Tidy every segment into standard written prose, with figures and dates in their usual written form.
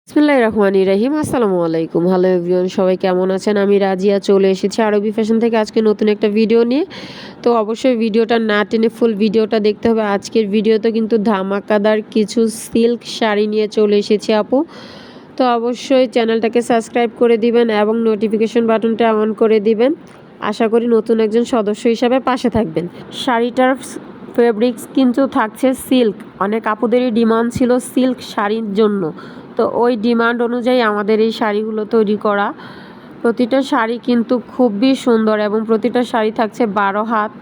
বিসমিল্লাহির রহমানির রহিম। আসসালামু আলাইকুম। হ্যালো এভরিওয়ান, সবাই কেমন আছেন? আমি রাজিয়া চলে এসেছি আরবি ফ্যাশন থেকে আজকে নতুন একটা ভিডিও নিয়ে। তো অবশ্যই ভিডিওটা না টেনে ফুল ভিডিওটা দেখতে হবে। আজকের ভিডিওতে কিন্তু ধামাকাদার কিছু সিল্ক শাড়ি নিয়ে চলে এসেছি আপু। তো অবশ্যই চ্যানেলটাকে সাবস্ক্রাইব করে দিবেন এবং নোটিফিকেশন বাটনটা অন করে দিবেন। আশা করি নতুন একজন সদস্য হিসাবে পাশে থাকবেন। শাড়িটার ফেব্রিক্স কিন্তু থাকছে সিল্ক। অনেক আপুদেরই ডিমান্ড ছিল সিল্ক শাড়ির জন্য, তো ওই ডিমান্ড অনুযায়ী আমাদের এই শাড়িগুলো তৈরি করা। প্রতিটা শাড়ি কিন্তু খুবই সুন্দর এবং প্রতিটা শাড়ি থাকছে 12 হাত।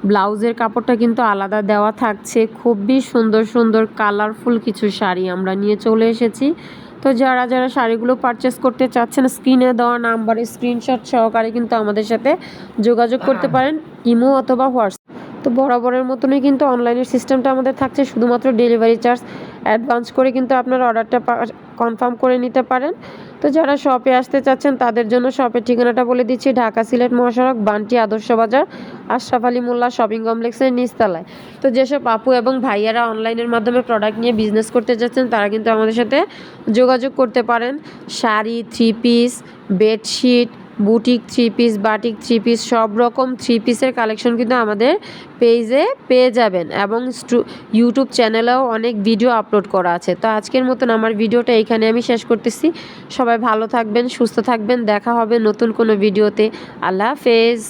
ব্লাউজের কাপড়টা কিন্তু আলাদা দেওয়া থাকছে। খুবই সুন্দর সুন্দর কালারফুল কিছু শাড়ি আমরা নিয়ে চলে এসেছি। তো যারা যারা শাড়িগুলো পারচেস করতে চাচ্ছেন স্ক্রিনে দেওয়া নাম্বারে স্ক্রিনশট সহকারে কিন্তু আমাদের সাথে যোগাযোগ করতে পারেন, ইমো অথবা হোয়াটসঅ্যাপ। তো বরাবরের মতনই কিন্তু অনলাইনের সিস্টেমটা আমাদের থাকছে, শুধুমাত্র ডেলিভারি চার্জ অ্যাডভান্স করে কিন্তু আপনার অর্ডারটা কনফার্ম করে নিতে পারেন। তো যারা শপে আসতে চাচ্ছেন তাদের জন্য শপের ঠিকানাটা বলে দিচ্ছি, ঢাকা সিলেট মহাসড়ক, বান্টি আদর্শ বাজার, আশরাফ আলী মোল্লা শপিং কমপ্লেক্সের নিচতলায়। তো যেসব আপু এবং ভাইয়ারা অনলাইনের মাধ্যমে প্রোডাক্ট নিয়ে বিজনেস করতে যাচ্ছেন তারা কিন্তু আমাদের সাথে যোগাযোগ করতে পারেন। Sari, three piece, bedsheet, boutique three piece, batik three piece, সব রকম থ্রি পিসের কালেকশন কিন্তু আমাদের পেজে পেয়ে যাবেন এবং ইউটিউব চ্যানেলেও অনেক ভিডিও আপলোড করা আছে। তো আজকের মতন আমার ভিডিওটা এইখানে আমি শেষ করতেছি। সবাই ভালো থাকবেন, সুস্থ থাকবেন। দেখা হবে নতুন কোনো ভিডিওতে। আল্লাহ হাফেজ।